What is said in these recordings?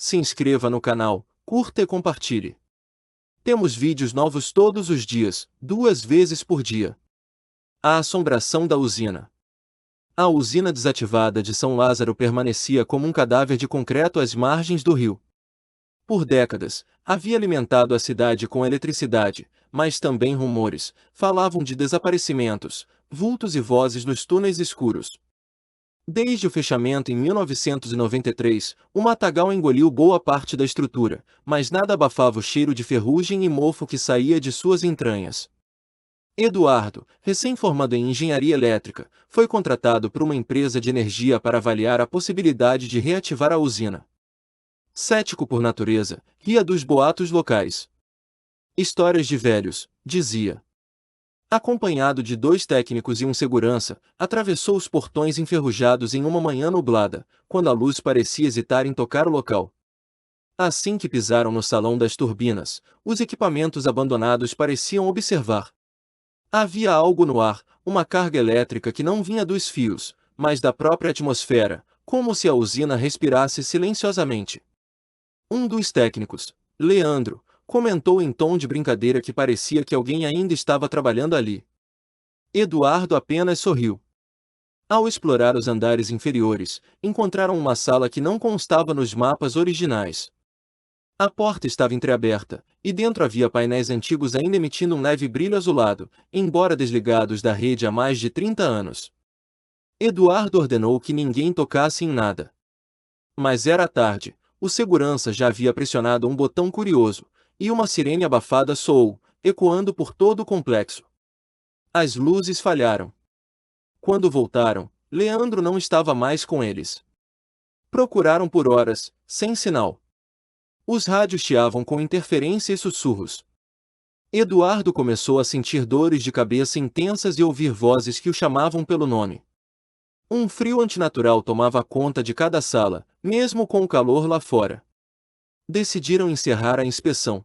se inscreva no canal, curta e compartilhe. Temos vídeos novos todos os dias, 2 vezes por dia. A assombração da usina. A usina desativada de São Lázaro permanecia como um cadáver de concreto às margens do rio. Por décadas, havia alimentado a cidade com eletricidade, mas também rumores falavam de desaparecimentos, vultos e vozes nos túneis escuros. Desde o fechamento em 1993, o matagal engoliu boa parte da estrutura, mas nada abafava o cheiro de ferrugem e mofo que saía de suas entranhas. Eduardo, recém-formado em engenharia elétrica, foi contratado por uma empresa de energia para avaliar a possibilidade de reativar a usina. Cético por natureza, ria dos boatos locais. Histórias de velhos, dizia. Acompanhado de 2 técnicos e um segurança, atravessou os portões enferrujados em uma manhã nublada, quando a luz parecia hesitar em tocar o local. Assim que pisaram no salão das turbinas, os equipamentos abandonados pareciam observar. Havia algo no ar, uma carga elétrica que não vinha dos fios, mas da própria atmosfera, como se a usina respirasse silenciosamente. Um dos técnicos, Leandro, comentou em tom de brincadeira que parecia que alguém ainda estava trabalhando ali. Eduardo apenas sorriu. Ao explorar os andares inferiores, encontraram uma sala que não constava nos mapas originais. A porta estava entreaberta, e dentro havia painéis antigos ainda emitindo um leve brilho azulado, embora desligados da rede há mais de 30 anos. Eduardo ordenou que ninguém tocasse em nada. Mas era tarde, o segurança já havia pressionado um botão curioso, e uma sirene abafada soou, ecoando por todo o complexo. As luzes falharam. Quando voltaram, Leandro não estava mais com eles. Procuraram por horas, sem sinal. Os rádios chiavam com interferência e sussurros. Eduardo começou a sentir dores de cabeça intensas e ouvir vozes que o chamavam pelo nome. Um frio antinatural tomava conta de cada sala, mesmo com o calor lá fora. Decidiram encerrar a inspeção.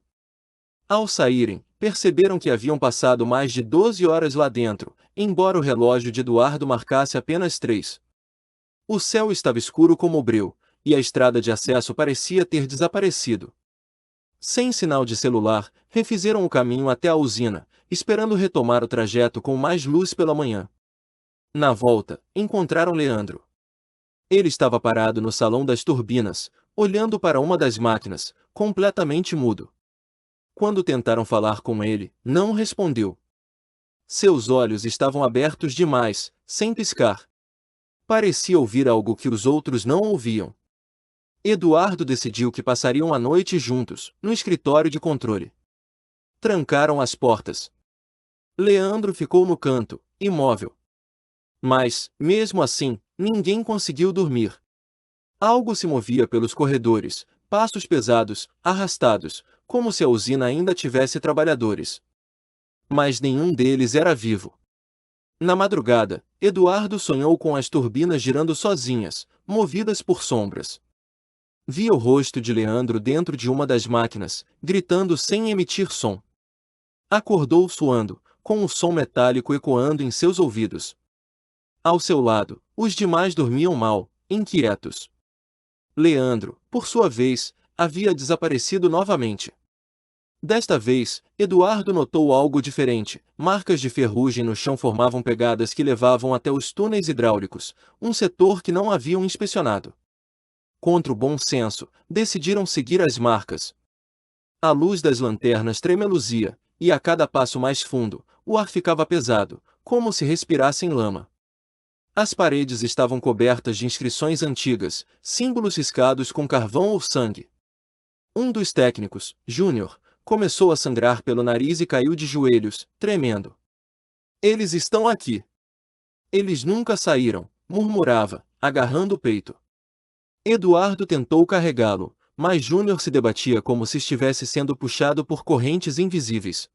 Ao saírem, perceberam que haviam passado mais de 12 horas lá dentro, embora o relógio de Eduardo marcasse apenas 3. O céu estava escuro como o breu, e a estrada de acesso parecia ter desaparecido. Sem sinal de celular, refizeram o caminho até a usina, esperando retomar o trajeto com mais luz pela manhã. Na volta, encontraram Leandro. Ele estava parado no salão das turbinas, olhando para uma das máquinas, completamente mudo. Quando tentaram falar com ele, não respondeu. Seus olhos estavam abertos demais, sem piscar. Parecia ouvir algo que os outros não ouviam. Eduardo decidiu que passariam a noite juntos, no escritório de controle. Trancaram as portas. Leandro ficou no canto, imóvel. Mas, mesmo assim, ninguém conseguiu dormir. Algo se movia pelos corredores, passos pesados, arrastados, como se a usina ainda tivesse trabalhadores. Mas nenhum deles era vivo. Na madrugada, Eduardo sonhou com as turbinas girando sozinhas, movidas por sombras. Via o rosto de Leandro dentro de uma das máquinas, gritando sem emitir som. Acordou suando, com o som metálico ecoando em seus ouvidos. Ao seu lado, os demais dormiam mal, inquietos. Leandro, por sua vez, havia desaparecido novamente. Desta vez, Eduardo notou algo diferente. Marcas de ferrugem no chão formavam pegadas que levavam até os túneis hidráulicos, um setor que não haviam inspecionado. Contra o bom senso, decidiram seguir as marcas. A luz das lanternas tremeluzia, e a cada passo mais fundo, o ar ficava pesado, como se respirassem lama. As paredes estavam cobertas de inscrições antigas, símbolos riscados com carvão ou sangue. Um dos técnicos, Júnior, começou a sangrar pelo nariz e caiu de joelhos, tremendo. Eles estão aqui. Eles nunca saíram, murmurava, agarrando o peito. Eduardo tentou carregá-lo, mas Júnior se debatia como se estivesse sendo puxado por correntes invisíveis.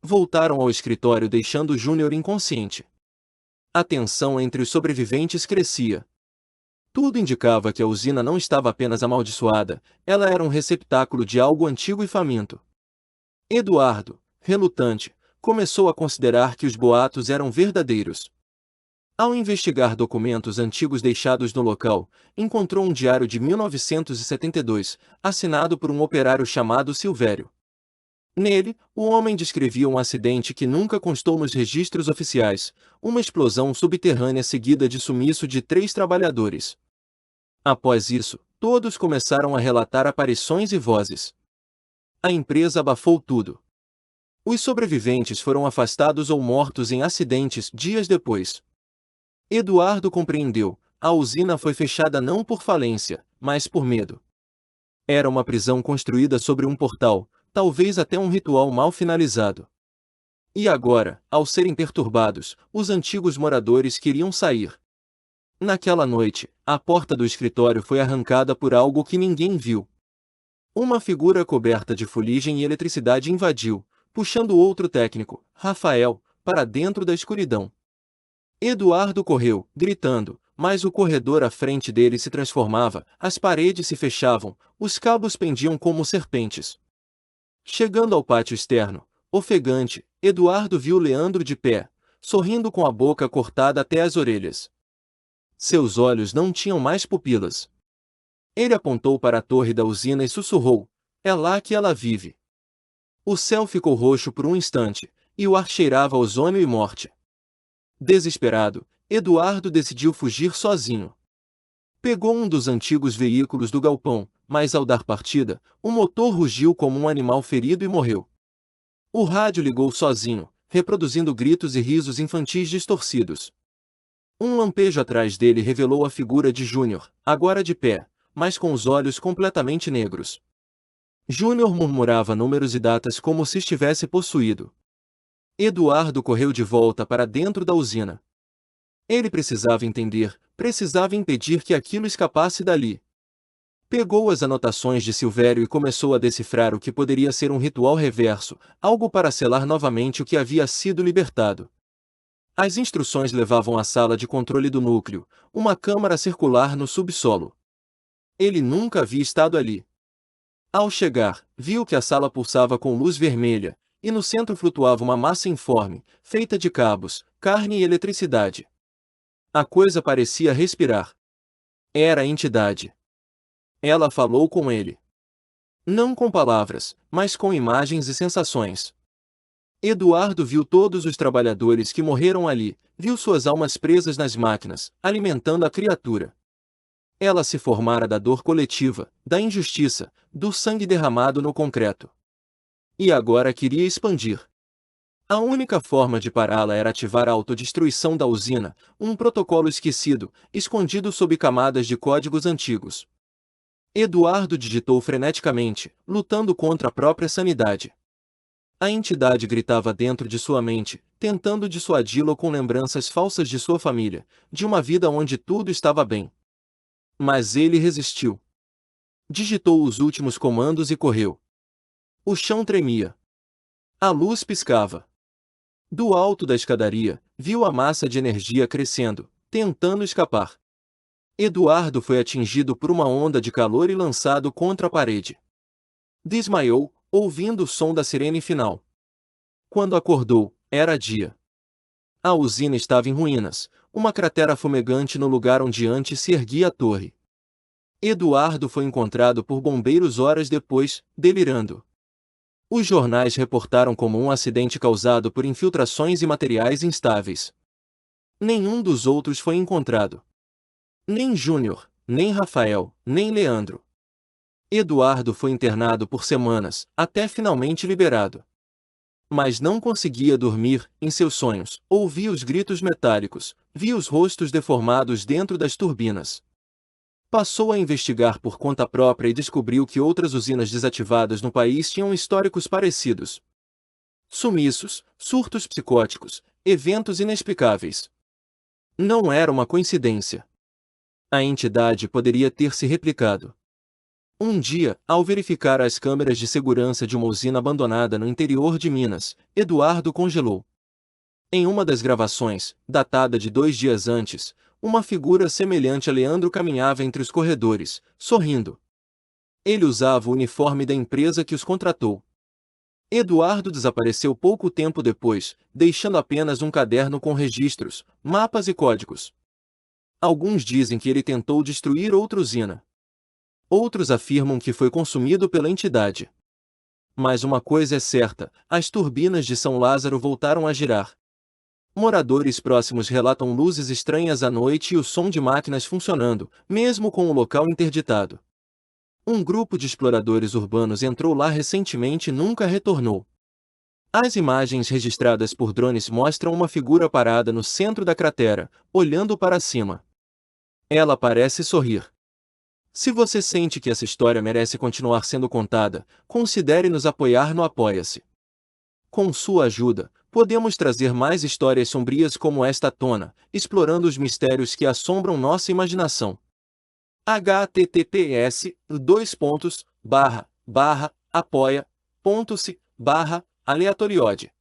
Voltaram ao escritório deixando Júnior inconsciente. A tensão entre os sobreviventes crescia. Tudo indicava que a usina não estava apenas amaldiçoada, ela era um receptáculo de algo antigo e faminto. Eduardo, relutante, começou a considerar que os boatos eram verdadeiros. Ao investigar documentos antigos deixados no local, encontrou um diário de 1972, assinado por um operário chamado Silvério. Nele, o homem descrevia um acidente que nunca constou nos registros oficiais, uma explosão subterrânea seguida de sumiço de 3 trabalhadores. Após isso, todos começaram a relatar aparições e vozes. A empresa abafou tudo. Os sobreviventes foram afastados ou mortos em acidentes dias depois. Eduardo compreendeu: a usina foi fechada não por falência, mas por medo. Era uma prisão construída sobre um portal, talvez até um ritual mal finalizado. E agora, ao serem perturbados, os antigos moradores queriam sair. Naquela noite, a porta do escritório foi arrancada por algo que ninguém viu. Uma figura coberta de fuligem e eletricidade invadiu, puxando outro técnico, Rafael, para dentro da escuridão. Eduardo correu, gritando, mas o corredor à frente dele se transformava, as paredes se fechavam, os cabos pendiam como serpentes. Chegando ao pátio externo, ofegante, Eduardo viu Leandro de pé, sorrindo com a boca cortada até as orelhas. Seus olhos não tinham mais pupilas. Ele apontou para a torre da usina e sussurrou: "É lá que ela vive." O céu ficou roxo por um instante, e o ar cheirava a ozônio e morte. Desesperado, Eduardo decidiu fugir sozinho. Pegou um dos antigos veículos do galpão, mas ao dar partida, o motor rugiu como um animal ferido e morreu. O rádio ligou sozinho, reproduzindo gritos e risos infantis distorcidos. Um lampejo atrás dele revelou a figura de Júnior, agora de pé, mas com os olhos completamente negros. Júnior murmurava números e datas como se estivesse possuído. Eduardo correu de volta para dentro da usina. Ele precisava entender, precisava impedir que aquilo escapasse dali. Pegou as anotações de Silvério e começou a decifrar o que poderia ser um ritual reverso, algo para selar novamente o que havia sido libertado. As instruções levavam à sala de controle do núcleo, uma câmara circular no subsolo. Ele nunca havia estado ali. Ao chegar, viu que a sala pulsava com luz vermelha, e no centro flutuava uma massa informe, feita de cabos, carne e eletricidade. A coisa parecia respirar. Era a entidade. Ela falou com ele. Não com palavras, mas com imagens e sensações. Eduardo viu todos os trabalhadores que morreram ali, viu suas almas presas nas máquinas, alimentando a criatura. Ela se formara da dor coletiva, da injustiça, do sangue derramado no concreto. E agora queria expandir. A única forma de pará-la era ativar a autodestruição da usina, um protocolo esquecido, escondido sob camadas de códigos antigos. Eduardo digitou freneticamente, lutando contra a própria sanidade. A entidade gritava dentro de sua mente, tentando dissuadi-lo com lembranças falsas de sua família, de uma vida onde tudo estava bem. Mas ele resistiu. Digitou os últimos comandos e correu. O chão tremia. A luz piscava. Do alto da escadaria, viu a massa de energia crescendo, tentando escapar. Eduardo foi atingido por uma onda de calor e lançado contra a parede. Desmaiou, ouvindo o som da sirene final. Quando acordou, era dia. A usina estava em ruínas, uma cratera fumegante no lugar onde antes se erguia a torre. Eduardo foi encontrado por bombeiros horas depois, delirando. Os jornais reportaram como um acidente causado por infiltrações e materiais instáveis. Nenhum dos outros foi encontrado. Nem Júnior, nem Rafael, nem Leandro. Eduardo foi internado por semanas, até finalmente liberado. Mas não conseguia dormir, em seus sonhos, ouvia os gritos metálicos, via os rostos deformados dentro das turbinas. Passou a investigar por conta própria e descobriu que outras usinas desativadas no país tinham históricos parecidos. Sumiços, surtos psicóticos, eventos inexplicáveis. Não era uma coincidência. A entidade poderia ter se replicado. Um dia, ao verificar as câmeras de segurança de uma usina abandonada no interior de Minas, Eduardo congelou. Em uma das gravações, datada de 2 dias antes, uma figura semelhante a Leandro caminhava entre os corredores, sorrindo. Ele usava o uniforme da empresa que os contratou. Eduardo desapareceu pouco tempo depois, deixando apenas um caderno com registros, mapas e códigos. Alguns dizem que ele tentou destruir outra usina. Outros afirmam que foi consumido pela entidade. Mas uma coisa é certa, as turbinas de São Lázaro voltaram a girar. Moradores próximos relatam luzes estranhas à noite e o som de máquinas funcionando, mesmo com o local interditado. Um grupo de exploradores urbanos entrou lá recentemente e nunca retornou. As imagens registradas por drones mostram uma figura parada no centro da cratera, olhando para cima. Ela parece sorrir. Se você sente que essa história merece continuar sendo contada, considere nos apoiar no Apoia-se. Com sua ajuda, podemos trazer mais histórias sombrias como esta à tona, explorando os mistérios que assombram nossa imaginação. https://apoia.se/aleatoriode